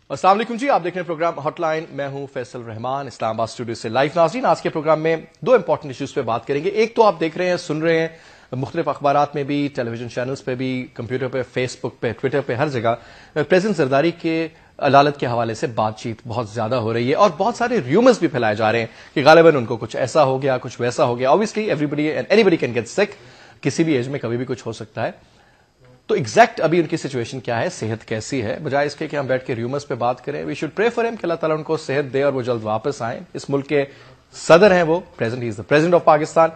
السلام علیکم جی، آپ دیکھ رہے ہیں پروگرام ہاٹ لائن. میں ہوں فیصل رحمان، اسلام آباد اسٹوڈیو سے لائیو. ناظرین، آج کے پروگرام میں دو امپورٹنٹ ایشوز پہ بات کریں گے. ایک تو آپ دیکھ رہے ہیں، سن رہے ہیں مختلف اخبارات میں بھی، ٹیلی ویژن چینلز پہ بھی، کمپیوٹر پہ، فیس بک پہ، ٹویٹر پہ، ہر جگہ پریزیڈنٹ زرداری کے عدالت کے حوالے سے بات چیت بہت زیادہ ہو رہی ہے اور بہت سارے ریومرز بھی پھیلائے جا رہے ہیں کہ غالباً ان کو کچھ ایسا ہو گیا، کچھ ویسا ہو گیا. obviously everybody and anybody can get sick، کسی بھی ایج میں کبھی بھی کچھ ہو سکتا ہے. تو ایگزیکٹ ابھی ان کی سچویشن کیا ہے، صحت کیسی ہے، بجائے اس کے کہ ہم بیٹھ کے ریومرز پہ بات کریں. وی شوڈ پرے فار ہم کہ اللہ تعالیٰ ان کو صحت دے اور وہ جلد واپس آئیں. اس ملک کے صدر ہیں وہ، president, he is the president of Pakistan.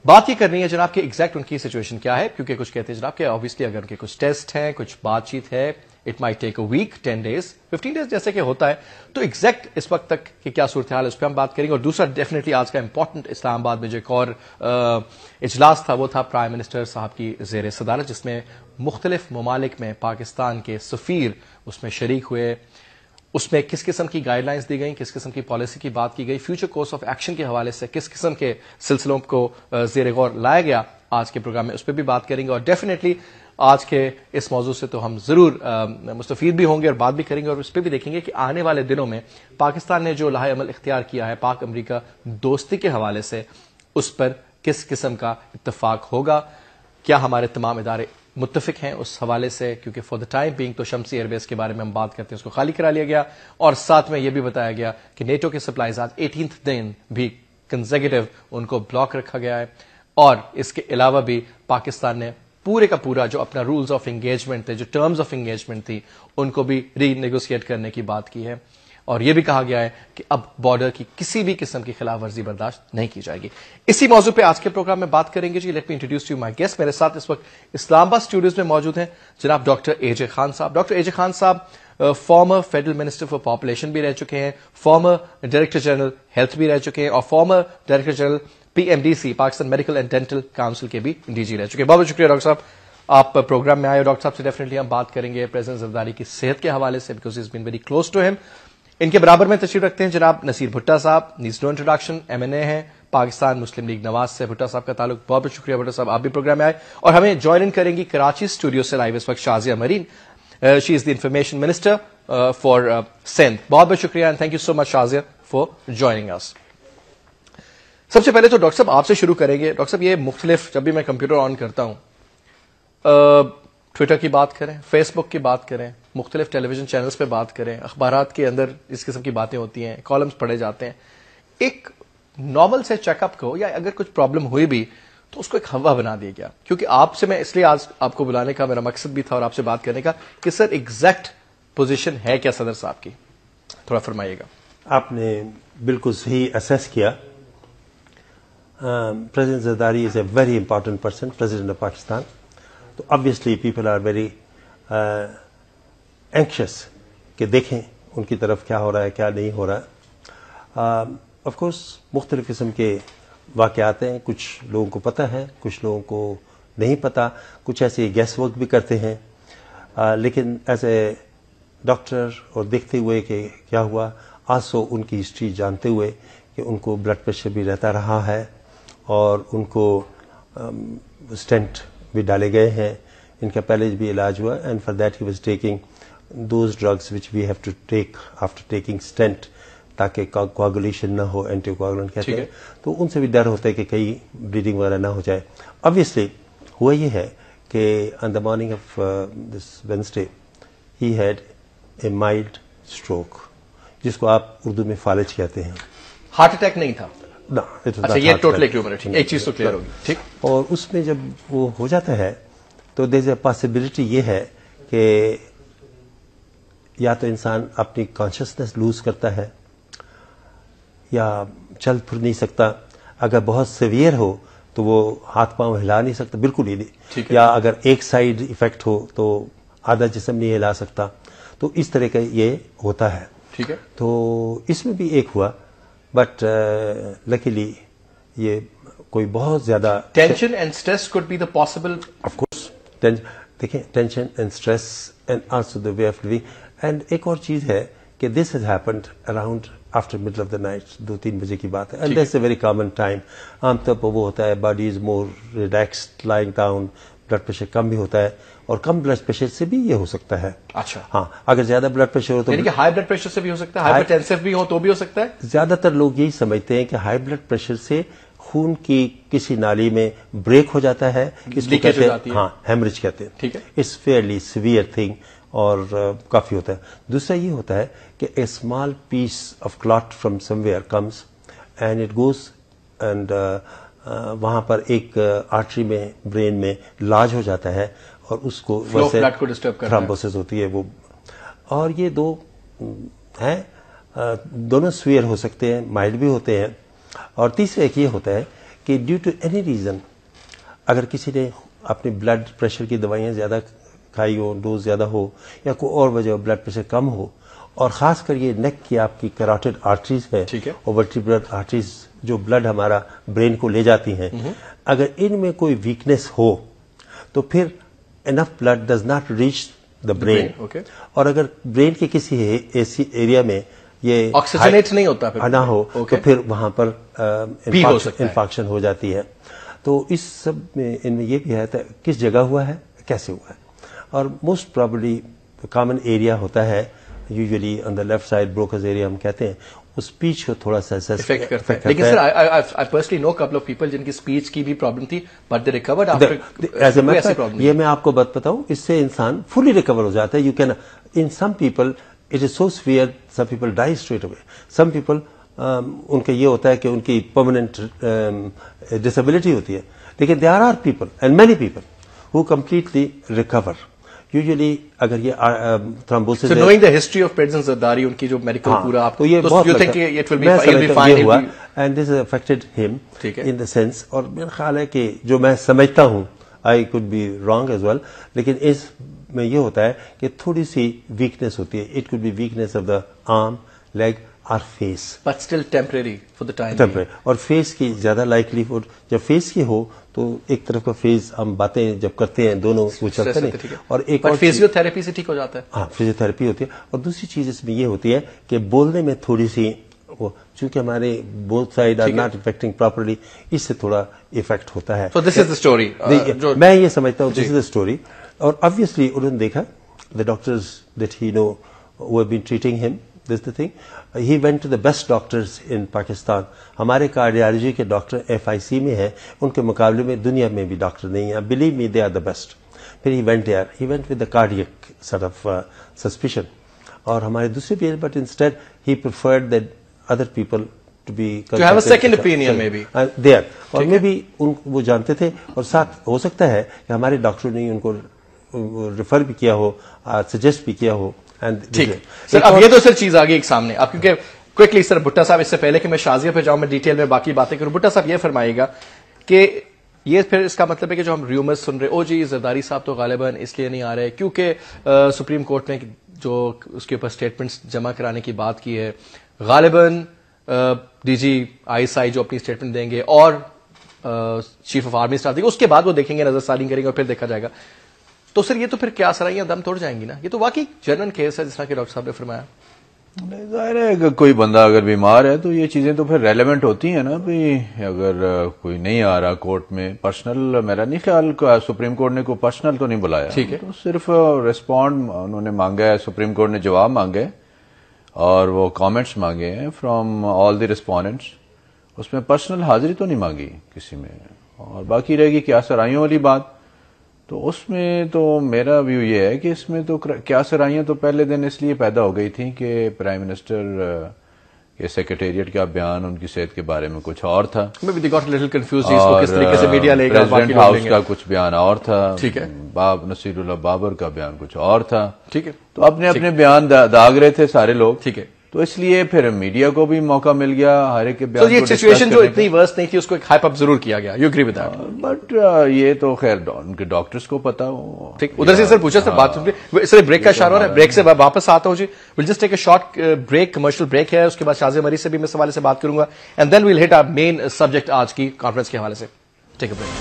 بات یہ کرنی ہے جناب کہ ایگزیکٹ ان کی سچویشن کیا ہے، کیونکہ کچھ کہتے ہیں جناب کہ obviously اگر ان کے کچھ ٹیسٹ ہیں، کچھ بات چیت ہے، it might take a week, 10 days، 15 days جیسے کہ ہوتا ہے. تو ایگزیکٹ اس وقت تک کہ کیا صورتحال ہے اس پہ ہم بات کریں گے. اور دوسرا ڈیفینیٹلی آج کا امپورٹنٹ اسلام آباد میں جو ایک اور اجلاس تھا، وہ تھا پرائم منسٹر صاحب کی زیر صدارت، جس میں مختلف ممالک میں پاکستان کے سفیر اس میں شریک ہوئے. اس میں کس قسم کی گائیڈ لائنز دی گئیں، کس قسم کی پالیسی کی بات کی گئی، فیوچر کورس آف ایکشن کے حوالے سے کس قسم کے سلسلوں کو زیر غور لایا گیا آج کے پروگرام میں، اس پہ بھی بات کریں گے. اور ڈیفینیٹلی آج کے اس موضوع سے تو ہم ضرور مستفید بھی ہوں گے اور بات بھی کریں گے، اور اس پہ بھی دیکھیں گے کہ آنے والے دنوں میں پاکستان نے جو لاہ عمل اختیار کیا ہے پاک امریکہ دوستی کے حوالے سے، اس پر کس قسم کا اتفاق ہوگا. کیا ہمارے تمام ادارے متفق ہیں اس حوالے سے، کیونکہ فار دا ٹائم بینگ تو شمسی ایئر بیس کے بارے میں ہم بات کرتے ہیں، اس کو خالی کرا لیا گیا. اور ساتھ میں یہ بھی بتایا گیا کہ نیٹو کے سپلائیز آج 18th دن بھی کنزیکٹو ان کو بلاک رکھا گیا ہے. اور اس کے علاوہ بھی پاکستان نے پورے کا پورا جو اپنا رولز آف انگیجمنٹ تھے، جو ٹرمز آف انگیجمنٹ تھی، ان کو بھی ری نیگوشیٹ کرنے کی بات کی ہے. اور یہ بھی کہا گیا ہے کہ اب بارڈر کی کسی بھی قسم کی خلاف ورزی برداشت نہیں کی جائے گی. اسی موضوع پہ آج کے پروگرام میں بات کریں گے جی. Let me introduce you my guest. میرے ساتھ اس وقت اسلام آباد اسٹوڈیوز میں موجود ہیں جناب ڈاکٹر اے جے خان صاحب. Doctor A J Khan Sahib former federal minister for population بھی رہ چکے ہیں، فارمر ڈائریکٹر جنرل ہیلتھ بھی رہ چکے ہیں، اور former director general PMDC Pakistan medical and dental council کے بھی DG رہ چکے ہیں. بہت بہت شکریہ ڈاکٹر صاحب، آپ پروگرام میں آئے. ڈاکٹر صاحب سے ڈیفینیٹلی ہم بات کریں گے پریزیڈنٹ زرداری کی صحت کے حوالے سے، because is been very close to ہم. ان کے برابر میں تشریف رکھتے ہیں جناب نصیر بھٹا صاحب، نیڈز نو انٹروڈکشن، MNA ہیں، پاکستان مسلم لیگ نواز سے بھٹا صاحب کا تعلق. بہت بہت شکریہ بھٹا صاحب، آپ بھی پروگرام میں آئے. اور ہمیں جوائن ان کریں گی کراچی اسٹوڈیو سے لائیو اس وقت Shazia Marri. She is the information minister for Sindh. بہت بہت شکریہ and thank you so much Shazia for joining us. سب سے پہلے تو ڈاکٹر صاحب آپ سے شروع کریں گے. ڈاکٹر صاحب یہ مختلف، جب بھی میں کمپیوٹر آن کرتا ہوں، ٹویٹر کی بات کریں، فیس بک کی بات کریں، مختلف ٹیلی ویژن چینلز پہ بات کریں، اخبارات کے اندر اس قسم کی باتیں ہوتی ہیں، کالمز پڑھے جاتے ہیں. ایک نارمل سے چیک اپ کو، یا اگر کچھ پرابلم ہوئی بھی تو اس کو ایک ہوا بنا دیا گیا. کیونکہ آپ سے میں اس لیے آج آپ کو بلانے کا میرا مقصد بھی تھا اور آپ سے بات کرنے کا کہ سر ایگزیکٹ پوزیشن ہے کیا صدر صاحب کی، تھوڑا فرمائیے گا. آپ نے بالکل صحیح اسیس کیا. President Zardari is a very important person, president of Pakistan. تو obviously people are very anxious کہ دیکھیں ان کی طرف کیا ہو رہا ہے، کیا نہیں ہو رہا ہے. آف کورس مختلف قسم کے واقعات ہیں، کچھ لوگوں کو پتہ ہے، کچھ لوگوں کو نہیں پتہ، کچھ ایسے گیس ورک بھی کرتے ہیں. لیکن ایز اے ڈاکٹر اور دیکھتے ہوئے کہ کیا ہوا، آسو ان کی ہسٹری جانتے ہوئے کہ ان کو بلڈ پریشر بھی رہتا رہا ہے اور ان کو اسٹینٹ بھی ڈالے گئے ہیں، ان کا پہلے بھی علاج ہوا. And for that he was taking those drugs which we have to take after taking stent, تاکہ کوآگولیشن نہ ہو، اینٹی کوآگولنٹ کہتے ہیں. تو ان سے بھی ڈر ہوتا ہے کہ کہیں بلیڈنگ وغیرہ نہ ہو جائے. obviously ہوا یہ ہے کہ on the morning of this Wednesday he had a mild stroke, جس کو آپ اردو میں فالج کہتے ہیں. ہارٹ اٹیک نہیں تھا؟ نہ، اچھا، یہ ٹوٹل ایک چیز تو کلیئر ہوگی. ٹھیک. اور اس میں جب وہ ہو جاتا ہے تو دیر از اے پاسبلٹی یہ ہے کہ یا تو انسان اپنی کانشیسنیس لوز کرتا ہے یا چل پھر نہیں سکتا. اگر بہت سیویئر ہو تو وہ ہاتھ پاؤں ہلا نہیں سکتا بالکل ہی نہیں، یا اگر ایک سائیڈ ایفیکٹ ہو تو آدھا جسم نہیں ہلا سکتا. تو اس طرح کا یہ ہوتا ہے. ٹھیک ہے. تو اس میں بھی ایک ہوا، بٹ لکیلی یہ کوئی بہت زیادہ tension and stress could be the possible. Of course دیکھیں، tension and stress and also the way of living. And ایک اور چیز ہے کہ this has happened around after middle of the night, 2-3 بجے کی بات ہے. And that's a very common time. عام طور پر وہ ہوتا ہے body is more relaxed, lying down, blood pressure کم بھی ہوتا ہے. اور کم بلڈ پریشر سے بھی یہ ہو سکتا ہے. اچھا. ہاں اگر زیادہ بلڈ پریشر ہو تو یعنی کہ ہائی بلڈ پریشر سے بھی ہو سکتا ہے, ہائپر ٹینسو بھی ہو تو بھی ہو سکتا ہے. زیادہ تر لوگ یہی سمجھتے ہیں کہ ہائی بلڈ پریشر سے خون کی کسی نالی میں بریک ہو جاتا ہے, اس کو کہتے ہیں ہاں ہیمریج کہتے ہیں. ٹھیک ہے. اٹس فیئرلی سیویئر تھنگ اور کافی ہوتا ہے. دوسرا یہ ہوتا ہے کہ a small piece of clot from somewhere comes and it goes and وہاں پر ایک آرٹری میں برین میں لاج ہو جاتا ہے اور اس کو ویسے تھرامبوسس ہوتی ہے وہ. اور یہ دو ہیں, دونوں سویئر ہو سکتے ہیں, مائلڈ بھی ہوتے ہیں. اور تیسرا ایک یہ ہوتا ہے کہ ڈیو ٹو اینی ریزن اگر کسی نے اپنی بلڈ پریشر کی دوائیاں زیادہ کھائی ہو, ڈوز زیادہ ہو, یا کوئی اور وجہ بلڈ پریشر کم ہو, اور خاص کر یہ نیک کی آپ کی کیروٹیڈ آرٹریز ہے اور ورٹیبرل آرٹریز جو بلڈ ہمارا برین کو لے جاتی ہیں, اگر ان میں کوئی ویکنیس ہو تو پھر enough blood does not reach the brain. اور اگر برین کے کسی ایسی ایریا میں یہ آکسیجنیٹ نہیں ہوتا نہ ہو تو پھر وہاں پر انفارکشن ہو جاتی ہے. تو اس سب میں ان میں یہ بھی ہے کس جگہ ہوا ہے, کیسے ہوا ہے. اور موسٹ پرابلی کامن ایریا ہوتا ہے usually on the left side Broca's area ہم کہتے ہیں, اس اسپیچ کو تھوڑا سا افیکٹ کرتا ہے. لیکن سر I personally know couple of people جن کی اسپیچ کی بھی پرابلم تھی but they recovered after. یہ میں آپ کو بات بتاؤں, اس سے انسان فلی ریکور ہو جاتا ہے. You can in some people it is so severe, some people dye straight away, some people in کا یہ ہوتا ہے کہ ان کی پرماننٹ ڈسیبلٹی ہوتی ہے. لیکن there are people and many people who completely recover. Usually اگر یہ thrombosis knowing the history of present Zardari ان کی جو میڈیکل پورا آپ تو یہ بہت ہوا اینڈ دس افیکٹڈ ہم ان دا سینس. اور میرا خیال ہے کہ جو میں سمجھتا ہوں, I could be wrong as well, لیکن اس میں یہ ہوتا ہے کہ تھوڑی سی ویکنیس ہوتی ہے. It could be weakness of the arm, leg اور face, but still temporary for the time. Temporary. اور فیس کی زیادہ لائکلیہڈ جب فیس کی ہو تو ایک طرف کا فیس ہم باتیں جب کرتے ہیں دونوں وہ چلتا نہیں. اور ایک اور فزیو تھراپی سے ٹھیک ہو جاتا ہے. ہاں فزیو تھراپی ہوتی ہے. اور دوسری چیز اس میں یہ ہوتی ہے کہ بولنے میں تھوڑی سی وہ, چونکہ ہمارے both side are not affecting properly, اس سے تھوڑا افیکٹ ہوتا ہے. So this is the story. میں یہ سمجھتا ہوں دس از دا اسٹوری. اور obviously انہوں نے دیکھا the doctors that he know who have been treating him, this is the thing, he went to the best doctors in Pakistan. ہمارے کارڈیالوجی کے ڈاکٹر FIC میں ہیں, ان کے مقابلے میں دنیا میں بھی ڈاکٹر نہیں ہیں. believe me they are the best. پھر he went there, he went with the cardiac sort of suspicion. اور ہمارے دوسرے بھی, but instead he preferred that other people to be to have a second opinion maybe there. اور maybe وہ جانتے تھے, اور ساتھ ہو سکتا ہے کہ ہمارے ڈاکٹر نے ان کو ریفر بھی کیا ہو, سجیسٹ بھی کیا ہو. ٹھیک ہے سر, اب یہ تو سر چیز آ گئی ایک سامنے. اب کیونکہ کوئکلی سر بھٹا صاحب, اس سے پہلے کہ میں شازیہ پہ جاؤں, میں ڈیٹیل میں باقی باتیں کروں, بھٹا صاحب یہ فرمائیے گا کہ یہ پھر اس کا مطلب ہے کہ جو ہم ریومرز سن رہے, جی زرداری صاحب تو غالباً اس لیے نہیں آ رہے کیونکہ سپریم کورٹ نے جو اس کے اوپر اسٹیٹمنٹس جمع کرانے کی بات کی ہے, غالباً DG/ISI جو اپنی اسٹیٹمنٹ دیں گے اور چیف آف آرمی اسٹاف دیں گے, اس کے بعد وہ دیکھیں گے, نظر ثانی کریں گے اور پھر دیکھا جائے گا. تو سر یہ تو پھر کیا سرائیاں دم توڑ جائیں گی نا. یہ تو واقعی جنرل کیس ہے جس طرح کہ ڈاکٹر صاحب نے فرمایا. ظاہر ہے کہ کوئی بندہ اگر بیمار ہے تو یہ چیزیں تو پھر ریلیونٹ ہوتی ہیں نا. بھی اگر کوئی نہیں آ رہا کورٹ میں پرسنل, میرا نہیں خیال سپریم کورٹ نے کوئی پرسنل تو نہیں بلایا. ٹھیک ہے, تو صرف ریسپونڈ انہوں نے مانگا ہے, سپریم کورٹ نے جواب مانگے اور وہ کامنٹس مانگے ہیں فرام آل دی ریسپونڈنٹس. اس میں پرسنل حاضری تو نہیں مانگی کسی میں. اور باقی رہے گی کیا سرائیوں والی بات, تو اس میں تو میرا ویو یہ ہے کہ اس میں تو کیا سرائیاں تو پہلے دن اس لیے پیدا ہو گئی تھیں کہ پرائم منسٹر کے سیکریٹریٹ کا بیان ان کی صحت کے بارے میں کچھ اور تھا, پریزیڈنٹ ہاؤس کا کچھ بیان اور تھا, نصیر اللہ بابر کا بیان کچھ اور تھا. ٹھیک ہے, تو اپنے اپنے بیان داغ رہے تھے سارے لوگ. ٹھیک ہے, تو اس لیے پھر میڈیا کو بھی موقع مل گیا ہر ایک کے بیان. تو یہ سچویشن جو اتنی ورس نہیں تھی اس کو ایک ہائپ اپ ضرور کیا گیا. You agree with that? But یہ تو خیر ان کے ڈاکٹرز کو پتا ہو. ٹھیک, ادھر سے سر پوچھا سر بات سر بریک کا اشارہ ہو رہا ہے, بریک سے واپس آتا ہوں جی. Will just take a short break, commercial break ہے, اس کے بعد شازیہ مری سے بھی میں اس حوالے سے بات کروں گا, and then we'll hit our main subject آج کی کانفرنس کے حوالے سے. Take a break.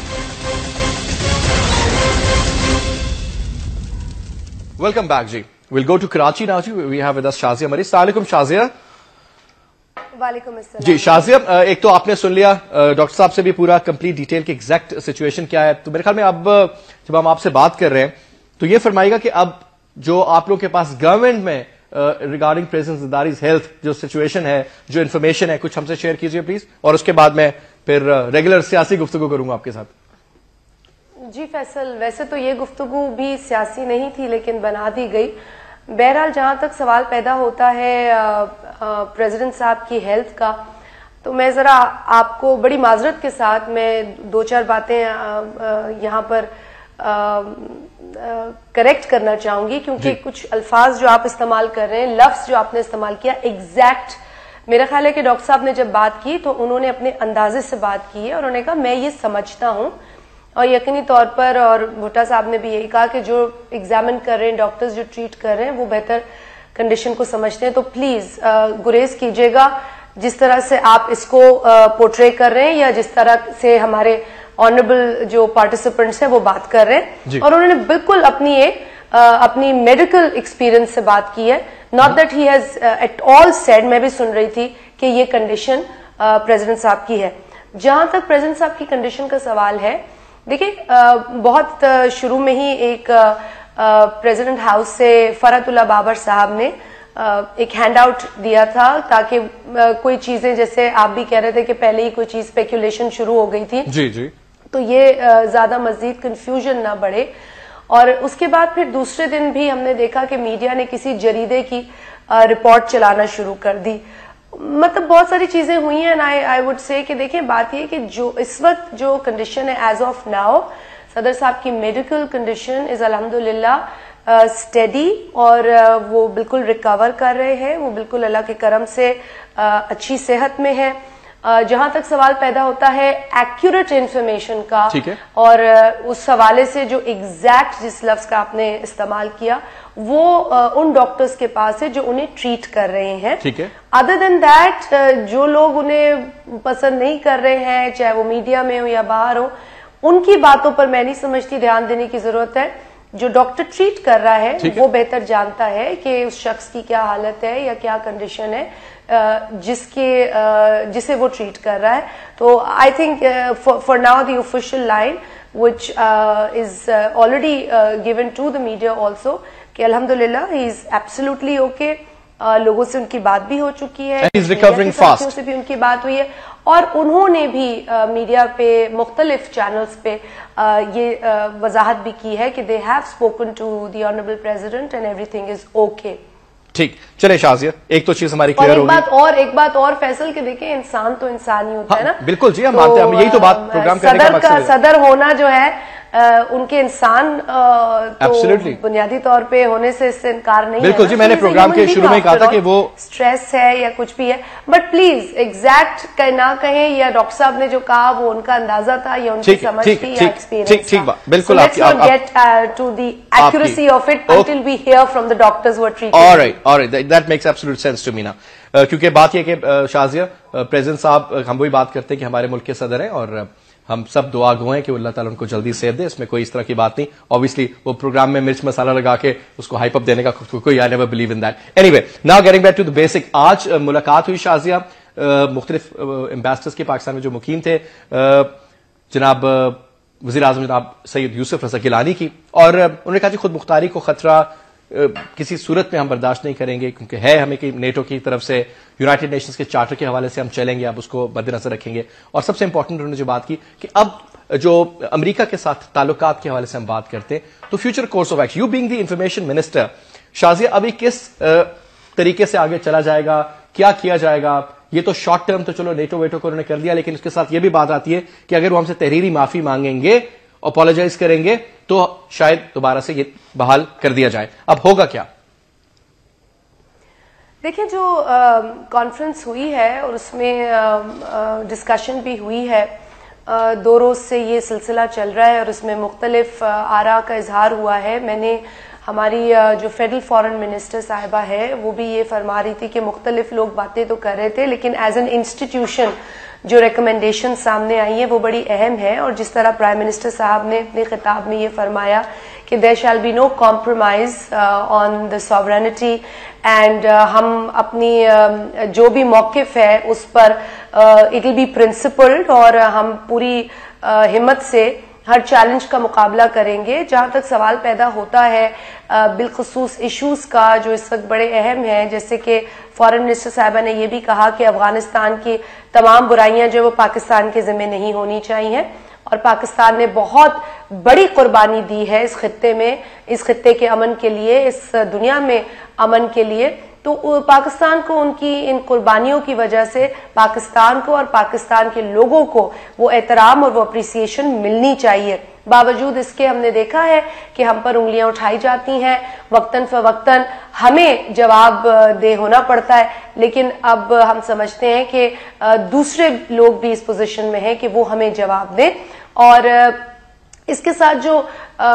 Welcome back جی. We'll go to Karachi now. We have with us Shazia Mari. Assalamu alaikum Shazia. وعلیکم السلام. جی شازیہ, ایک تو آپ نے سن لیا ڈاکٹر صاحب سے بھی پورا کمپلیٹ ڈیٹیل کی ایگزیکٹ سچویشن کیا ہے. تو میرے خیال میں اب جب ہم آپ سے بات کر رہے ہیں تو یہ فرمائے گا کہ اب جو آپ لوگ کے پاس گورنمنٹ میں ریگارڈنگ پریزیڈنٹ زرداری's ہیلتھ جو سچویشن ہے, جو انفارمیشن ہے, کچھ ہم سے شیئر کیجیے پلیز, اور اس کے بعد میں پھر ریگولر سیاسی گفتگو کروں گا آپ کے ساتھ. جی فیصل, ویسے تو یہ گفتگو بھی سیاسی نہیں تھی لیکن بنا دی گئی. بہرحال جہاں تک سوال پیدا ہوتا ہے پریزیڈنٹ صاحب کی ہیلتھ کا, تو میں ذرا آپ کو بڑی معذرت کے ساتھ میں 2-4 باتیں یہاں پر کریکٹ کرنا چاہوں گی, کیونکہ کچھ الفاظ جو آپ استعمال کر رہے ہیں, لفظ جو آپ نے استعمال کیا ایگزیکٹ, میرا خیال ہے کہ ڈاکٹر صاحب نے جب بات کی تو انہوں نے اپنے اندازے سے بات کی ہے اور انہوں نے کہا میں یہ سمجھتا ہوں, اور یقینی طور پر, اور بھٹا صاحب نے بھی یہی کہا کہ جو ایگزامن کر رہے ہیں ڈاکٹرز جو ٹریٹ کر رہے ہیں وہ بہتر کنڈیشن کو سمجھتے ہیں. تو پلیز گریز کیجیے گا جس طرح سے آپ اس کو پورٹرے کر رہے ہیں یا جس طرح سے ہمارے آنریبل جو پارٹیسپینٹس ہیں وہ بات کر رہے ہیں, اور انہوں نے بالکل اپنی میڈیکل ایکسپیرئنس سے بات کی ہے. Not that he has at all said, میں بھی سن رہی تھی کہ یہ کنڈیشن پریزیڈنٹ صاحب کی ہے. جہاں تک پریزیڈنٹ صاحب کی کنڈیشن کا سوال ہے, دیکھیں بہت شروع میں ہی ایک پریزیڈنٹ ہاؤس سے فرحت اللہ بابر صاحب نے ایک ہینڈ آؤٹ دیا تھا تاکہ کوئی چیزیں, جیسے آپ بھی کہہ رہے تھے کہ پہلے ہی کوئی چیز اسپیکولیشن شروع ہو گئی تھی, جی جی, تو یہ زیادہ مزید کنفیوژن نہ بڑھے. اور اس کے بعد پھر دوسرے دن بھی ہم نے دیکھا کہ میڈیا نے کسی جریدے کی رپورٹ چلانا شروع کر دی. مطلب بہت ساری چیزیں ہوئی ہیں. آئی وڈ سے کہ دیکھیں بات یہ کہ جو اس وقت جو کنڈیشن ہے ایز آف ناؤ, صدر صاحب کی میڈیکل کنڈیشن از الحمدللہ اسٹیڈی, اور وہ بالکل ریکور کر رہے ہیں, وہ بالکل اللہ کے کرم سے اچھی صحت میں ہے. جہاں تک سوال پیدا ہوتا ہے ایکوریٹ انفارمیشن کا, اور اس حوالے سے جو ایگزیکٹ جس لفظ کا آپ نے استعمال کیا وہ ان ڈاکٹرز کے پاس ہے جو انہیں ٹریٹ کر رہے ہیں. ادر دین دیٹ جو لوگ انہیں پسند نہیں کر رہے ہیں, چاہے وہ میڈیا میں ہو یا باہر ہو, ان کی باتوں پر میں نہیں سمجھتی دھیان دینے کی ضرورت ہے. جو ڈاکٹر ٹریٹ کر رہا ہے وہ بہتر جانتا ہے کہ اس شخص کی کیا حالت ہے یا کیا کنڈیشن ہے جسے وہ ٹریٹ کر رہا ہے. تو I think for now the official line which is already given to the media also کہ الحمدللہ he is absolutely okay. لوگوں سے ان کی بات بھی ہو چکی ہے, ساتھیوں سے بھی ان کی بات ہوئی ہے, اور انہوں نے بھی میڈیا پہ مختلف چینلز پہ یہ وضاحت بھی کی ہے کہ they have spoken to the honorable president and everything is okay. ٹھیک, چلے شازیہ, ایک تو چیز ہماری کلیئر ہوگی. ایک بات اور فیصل کہ دیکھیں انسان تو انسان ہی ہوتا ہے نا. بالکل جی, ہم مانتے ہیں, یہی تو بات پروگرام کرنے کا مقصد ہے. صدر ہونا جو ہے ان کے انسان تو بنیادی طور پہ ہونے سے اس سے انکار نہیں ہے. بالکل جی, میں نے پروگرام کے شروع میں کہا تھا کہ وہ اسٹریس ہے یا کچھ بھی ہے, بٹ پلیز ایگزیکٹ نہ کہیں, یا ڈاکٹر صاحب نے جو کہا وہ ان کا اندازہ تھا یا ان کی سمجھ تھی یا ایکسپیرینس تھا. بالکل, let's not get to the accuracy of it until we hear from the doctors who are treating. All right, that makes absolute sense to me now. کیونکہ بات یہ کہ شازیہ پریزیڈنٹ صاحب, ہم وہی بات کرتے ہیں کہ ہمارے ملک کے صدر ہیں اور ہم سب دعا گو ہیں کہ اللہ تعالیٰ ان کو جلدی صحت دے, اس میں کوئی اس طرح کی بات نہیں. Obviously وہ پروگرام میں مرچ مسالہ لگا کے اس کو ہائپ اپ دینے کا کوئی, I never believe in that. Anyway, now getting back to the basic. آج ملاقات ہوئی شازیہ مختلف ایمبیسڈرز کے پاکستان میں جو مقیم تھے, جناب وزیر اعظم جناب سید یوسف رضا گیلانی کی, اور انہوں نے کہا کہ خود مختاری کو خطرہ کسی صورت میں ہم برداشت نہیں کریں گے, کیونکہ ہے ہمیں کہ نیٹو کی طرف سے یونائٹڈ نیشنز کے چارٹر کے حوالے سے ہم چلیں گے, اب اس کو مد نظر رکھیں گے. اور سب سے امپورٹنٹ انہوں نے جو بات کی کہ اب جو امریکہ کے ساتھ تعلقات کے حوالے سے ہم بات کرتے ہیں تو future course of action, you being the information minister Shazia, ابھی کس طریقے سے آگے چلا جائے گا, کیا کیا جائے گا؟ یہ تو شارٹ ٹرم تو چلو نیٹو ویٹو کو انہوں نے کر دیا, لیکن اس کے ساتھ یہ بھی بات آتی ہے کہ اگر وہ ہم سے تحریری معافی مانگیں گے, اپولوجائز کریں گے, تو شاید دوبارہ سے یہ بحال کر دیا جائے. اب ہوگا کیا؟ دیکھیں جو کانفرنس ہوئی ہے اور اس میں ڈسکشن بھی ہوئی ہے, 2 روز سے یہ سلسلہ چل رہا ہے اور اس میں مختلف آراء کا اظہار ہوا ہے. میں نے ہماری جو فیڈرل فارن منسٹر صاحبہ ہے وہ بھی یہ فرما رہی تھی کہ مختلف لوگ باتیں تو کر رہے تھے, لیکن ایز این انسٹیٹیوشن جو ریکمنڈیشن سامنے آئی ہیں وہ بڑی اہم ہے. اور جس طرح پرائم منسٹر صاحب نے اپنے خطاب میں یہ فرمایا کہ there shall be no compromise on the sovereignty, and ہم اپنی جو بھی موقف ہے اس پر it will be principled, اور ہم پوری ہمت سے ہر چیلنج کا مقابلہ کریں گے. جہاں تک سوال پیدا ہوتا ہے بالخصوص ایشوز کا جو اس وقت بڑے اہم ہیں، جیسے کہ فارن منسٹر صاحبہ نے یہ بھی کہا کہ افغانستان کی تمام برائیاں جو وہ پاکستان کے ذمہ نہیں ہونی چاہیے، اور پاکستان نے بہت بڑی قربانی دی ہے اس خطے میں، اس خطے کے امن کے لیے، اس دنیا میں امن کے لیے. تو پاکستان کو ان کی ان قربانیوں کی وجہ سے پاکستان کو اور پاکستان کے لوگوں کو وہ احترام اور وہ اپریسیشن ملنی چاہیے. باوجود اس کے ہم نے دیکھا ہے کہ ہم پر انگلیاں اٹھائی جاتی ہیں، وقتاً فوقتاً ہمیں جواب دہ ہونا پڑتا ہے، لیکن اب ہم سمجھتے ہیں کہ دوسرے لوگ بھی اس پوزیشن میں ہیں کہ وہ ہمیں جواب دیں. اور اس کے ساتھ جو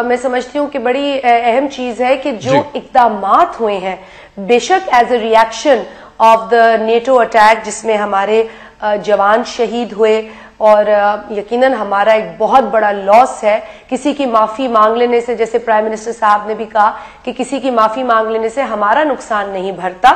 میں سمجھتی ہوں کہ بڑی اہم چیز ہے کہ جو اقدامات ہوئے ہیں، بے شک as a reaction of the NATO attack جس میں ہمارے جوان شہید ہوئے، اور یقیناً ہمارا ایک بہت بڑا لاس ہے. کسی کی معافی مانگ لینے سے، جیسے پرائم منسٹر صاحب نے بھی کہا کہ کسی کی معافی مانگ لینے سے ہمارا نقصان نہیں بھرتا،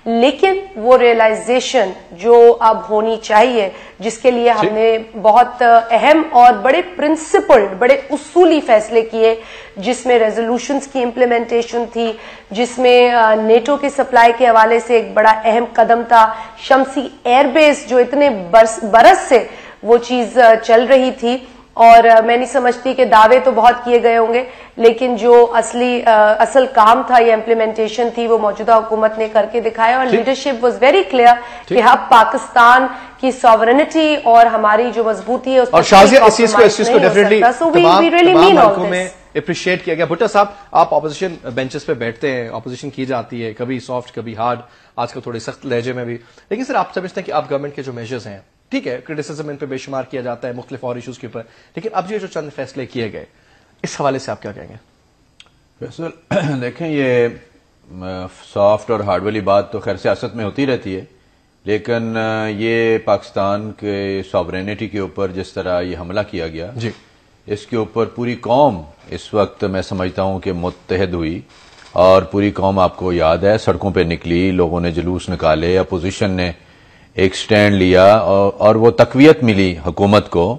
لیکن وہ ریئلائزیشن جو اب ہونی چاہیے، جس کے لیے ہم نے بہت اہم اور بڑے پرنسپلڈ، بڑے اصولی فیصلے کیے، جس میں ریزولوشنز کی امپلیمنٹیشن تھی، جس میں نیٹو کے سپلائی کے حوالے سے ایک بڑا اہم قدم تھا، شمسی ایئر بیس جو اتنے برس سے وہ چیز چل رہی تھی. اور میں نہیں سمجھتی کہ دعوے تو بہت کیے گئے ہوں گے، لیکن جو اصل کام تھا یا امپلیمنٹیشن تھی وہ موجودہ حکومت نے کر کے دکھایا. اور لیڈرشپ واز ویری کلیئر کہ اب پاکستان کی سوورنٹی اور ہماری جو مضبوطی ہے اور شازیہ اس چیز کو ڈیفینیٹلی تمام ملکوں میں اپریشیٹ کیا گیا. بھٹو صاحب، آپ اپوزیشن بینچز پہ بیٹھتے ہیں، اپوزیشن کی جاتی ہے، کبھی سافٹ کبھی ہارڈ، آج کل تھوڑے سخت لہجے میں بھی، لیکن سر آپ سمجھتے ہیں کہ آپ گورنمنٹ کے جو میجرز ہیں، ٹھیک ہے کرٹیسزم ان پہ بے شمار کیا جاتا ہے مختلف اور ایشوز کے اوپر، لیکن اب یہ جو چند فیصلے کیے گئے اس حوالے سے آپ کیا کہیں گے؟ فیصل دیکھیں، یہ سافٹ اور ہارڈ والی بات تو خیر سیاست میں ہوتی رہتی ہے، لیکن یہ پاکستان کے سوورینٹی کے اوپر جس طرح یہ حملہ کیا گیا، جی اس کے اوپر پوری قوم اس وقت میں سمجھتا ہوں کہ متحد ہوئی، اور پوری قوم آپ کو یاد ہے سڑکوں پہ نکلی، لوگوں نے جلوس نکالے، اپوزیشن نے ایک سٹینڈ لیا، اور وہ تقویت ملی حکومت کو،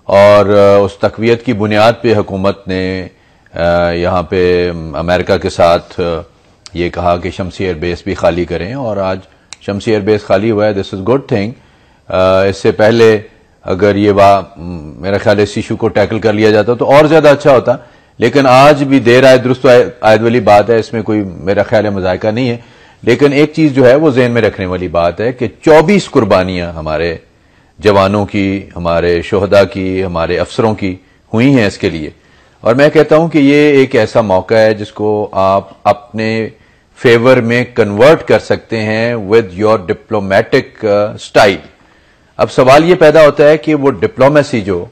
اور اس تقویت کی بنیاد پہ حکومت نے یہاں پہ امریکہ کے ساتھ یہ کہا کہ شمسی ایئر بیس بھی خالی کریں، اور آج شمسی ایئر بیس خالی ہوا ہے. دس از گڈ تھنگ. اس سے پہلے اگر یہ میرا خیال اس ایشو کو ٹیکل کر لیا جاتا تو اور زیادہ اچھا ہوتا، لیکن آج بھی دیر آئے درست آئے والی بات ہے، اس میں کوئی میرا خیال ہے مذائقہ نہیں ہے. لیکن ایک چیز جو ہے وہ ذہن میں رکھنے والی بات ہے کہ 24 قربانیاں ہمارے جوانوں کی، ہمارے شہداء کی، ہمارے افسروں کی ہوئی ہیں اس کے لیے. اور میں کہتا ہوں کہ یہ ایک ایسا موقع ہے جس کو آپ اپنے فیور میں کنورٹ کر سکتے ہیں ود یور ڈپلومیٹک سٹائل. اب سوال یہ پیدا ہوتا ہے کہ وہ ڈپلومیسی جو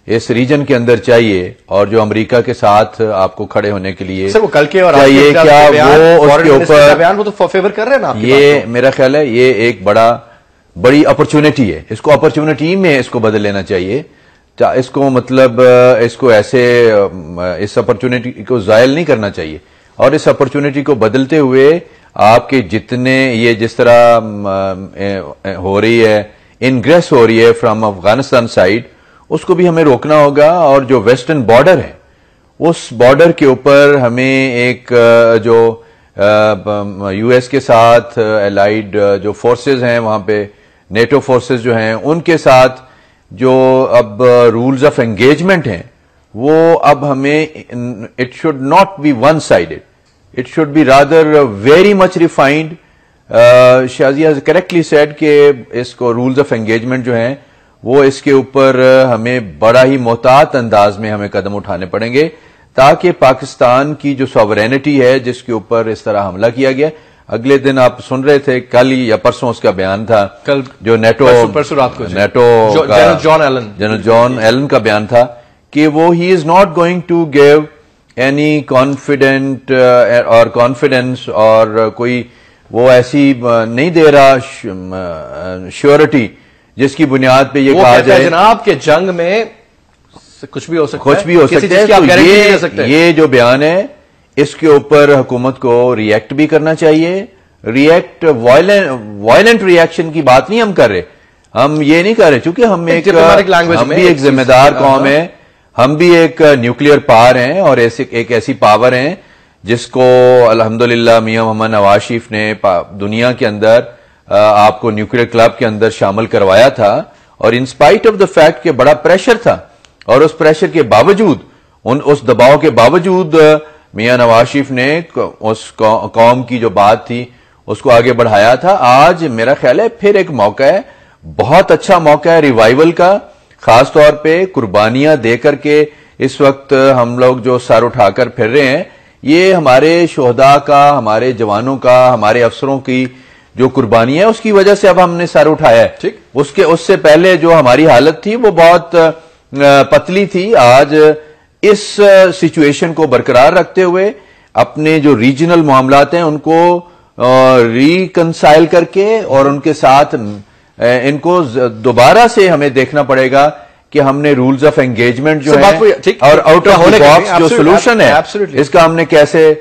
اس ریجن کے اندر چاہیے اور جو امریکہ کے ساتھ آپ کو کھڑے ہونے کے لیے وہ کل کے اور چاہیے، کیا وہ اس کے اوپر تو فیور کر رہے ہیں نا؟ یہ میرا خیال ہے یہ ایک بڑی اپرچونٹی ہے. اس کو اپرچونٹی میں اس کو بدل لینا چاہیے. اس کو مطلب اس کو ایسے اس اپرچونٹی کو زائل نہیں کرنا چاہیے، اور اس اپرچونٹی کو بدلتے ہوئے آپ کے جتنے یہ جس طرح ہو رہی ہے انگریس ہو رہی ہے فرام افغانستان سائڈ، اس کو بھی ہمیں روکنا ہوگا. اور جو ویسٹرن بارڈر ہے اس بارڈر کے اوپر ہمیں ایک جو یو ایس کے ساتھ الائیڈ جو فورسز ہیں وہاں پہ، نیٹو فورسز جو ہیں ان کے ساتھ جو اب رولز آف انگیجمنٹ ہیں، وہ اب ہمیں it should not be one sided, it should be rather very much refined. Shazia has correctly said کہ اس کو رولز آف انگیجمنٹ جو ہیں وہ اس کے اوپر ہمیں بڑا ہی محتاط انداز میں ہمیں قدم اٹھانے پڑیں گے، تاکہ پاکستان کی جو سوورینٹی ہے جس کے اوپر اس طرح حملہ کیا گیا. اگلے دن آپ سن رہے تھے، کل یا پرسوں اس کا بیان تھا، کل جو نیٹو جنرل جان ایلن کا بیان تھا کہ وہ ہی is not going to give any confident اور کانفیڈینس اور کوئی وہ ایسی نہیں دے رہا شیورٹی جس کی بنیاد پہ یہ کہا جائے جناب کہ جنگ میں کچھ بھی ہو سکتا ہے. یہ جو بیان ہے اس کے اوپر حکومت کو ریئیکٹ بھی کرنا چاہیے. وائلنٹ ریئیکشن کی بات نہیں ہم کر رہے، ہم یہ نہیں کر رہے، چونکہ ہم بھی ایک ذمہ دار قوم ہے. ہم بھی ایک نیوکلیئر پاور ہیں اور ایک ایسی پاور ہیں جس کو الحمدللہ میاں محمد نواز شریف نے دنیا کے اندر آپ کو نیوکلیئر کلب کے اندر شامل کروایا تھا, اور انسپائٹ آف دا فیکٹ کہ بڑا پریشر تھا, اور اس پریشر کے باوجود, اس دباؤ کے باوجود میاں نواز شریف نے اس قوم کی جو بات تھی اس کو آگے بڑھایا تھا. آج میرا خیال ہے پھر ایک موقع ہے, بہت اچھا موقع ہے ریوائیول کا, خاص طور پہ قربانیاں دے کر کے اس وقت ہم لوگ جو سر اٹھا کر پھر رہے ہیں, یہ ہمارے شہداء کا, ہمارے جوانوں کا, ہمارے افسروں کی جو قربانی ہے اس کی وجہ سے اب ہم نے سر اٹھایا ہے. اس سے پہلے جو ہماری حالت تھی وہ بہت پتلی تھی. آج اس سچویشن کو برقرار رکھتے ہوئے اپنے جو ریجنل معاملات ہیں ان کو ریکنسائل کر کے اور ان کے ساتھ ان کو دوبارہ سے ہمیں دیکھنا پڑے گا کہ ہم نے رولز آف انگیجمنٹ جو ہے اور آؤٹ آف دی باکس جو سولوشن ہے اس کا ہم نے کیسے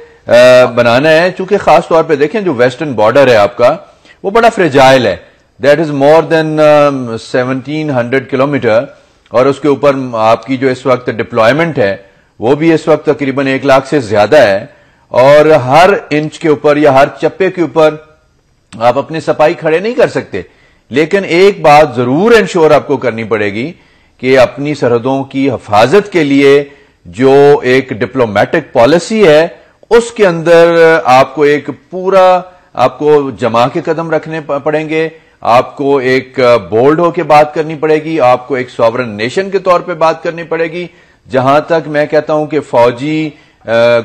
بنانا ہے. چونکہ خاص طور پہ دیکھیں جو ویسٹرن بارڈر ہے آپ کا وہ بڑا فریجائل ہے, that is more then 1700 kilometre, اور اس کے اوپر آپ کی جو اس وقت ڈپلائمنٹ ہے وہ بھی اس وقت تقریباً 1 لاکھ سے زیادہ ہے, اور ہر انچ کے اوپر یا ہر چپے کے اوپر آپ اپنے سپاہی کھڑے نہیں کر سکتے. لیکن ایک بات ضرور انشور آپ کو کرنی پڑے گی کہ اپنی سرحدوں کی حفاظت کے لیے جو ایک ڈپلومیٹک پالیسی ہے اس کے اندر آپ کو ایک پورا آپ کو جما کے قدم رکھنے پڑیں گے, آپ کو ایک بولڈ ہو کے بات کرنی پڑے گی, آپ کو ایک سوورن نیشن کے طور پہ بات کرنی پڑے گی. جہاں تک میں کہتا ہوں کہ فوجی